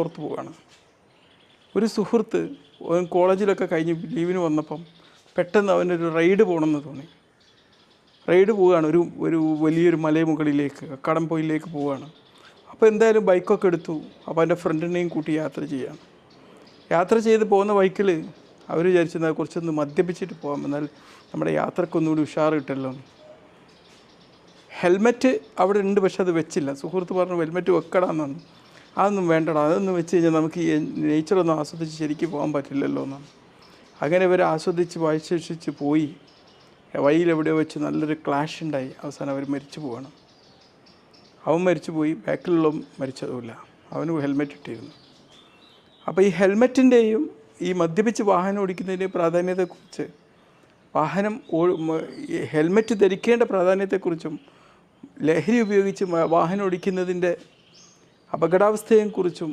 ഓർത്ത് പോവുകയാണ്. ഒരു സുഹൃത്ത് കോളേജിലൊക്കെ കഴിഞ്ഞ് ലീവിന് വന്നപ്പം പെട്ടെന്ന് അവനൊരു റൈഡ് പോകണമെന്ന് തോന്നി. റൈഡ് പോവുകയാണ് ഒരു വലിയൊരു മലമുകളിലേക്ക്, കടമ്പൊയിലേക്ക് പോവുകയാണ്. അപ്പോൾ എന്തായാലും ബൈക്കൊക്കെ എടുത്തു. അപ്പോൾ എൻ്റെ ഫ്രണ്ടിനെയും കൂട്ടി യാത്ര ചെയ്യാണ്. യാത്ര ചെയ്ത് പോകുന്ന ബൈക്കിൽ അവർ വിചാരിച്ചെന്നാൽ കുറച്ചൊന്ന് മദ്യപിച്ചിട്ട് പോകാം, എന്നാൽ നമ്മുടെ യാത്രക്കൊന്നുകൂടി ഉഷാറ് കിട്ടല്ലോ. ഹെൽമെറ്റ് അവിടെ ഉണ്ട്, പക്ഷെ അത് വെച്ചില്ല. സുഹൃത്ത് പറഞ്ഞു ഹെൽമെറ്റ് വെക്കടാന്നാണ്. അതൊന്നും വേണ്ടടാ, അതൊന്നും വെച്ച് കഴിഞ്ഞാൽ നമുക്ക് ഈ നേച്ചറൊന്നും ആസ്വദിച്ച് ശരിക്കും പോകാൻ പറ്റില്ലല്ലോ എന്നാണ്. അങ്ങനെ ഇവർ ആസ്വദിച്ച് വായിച്ച് പോയി. വഴിയിലെവിടെയോ വെച്ച് നല്ലൊരു ക്ലാഷ് ഉണ്ടായി. അവസാനം അവർ മരിച്ചു പോവാണ്. അവൻ മരിച്ചു പോയി, ബാക്കിലുള്ള മരിച്ചതുമില്ല. അവന് ഹെൽമെറ്റ് ഇട്ടിരുന്നു. അപ്പോൾ ഈ ഹെൽമെറ്റിൻ്റെയും ഈ മദ്യപിച്ച് വാഹനം ഓടിക്കുന്നതിൻ്റെയും പ്രാധാന്യത്തെക്കുറിച്ച്, ഹെൽമെറ്റ് ധരിക്കേണ്ട പ്രാധാന്യത്തെക്കുറിച്ചും ലഹരി ഉപയോഗിച്ച് വാഹനം ഓടിക്കുന്നതിൻ്റെ അപകടാവസ്ഥയെക്കുറിച്ചും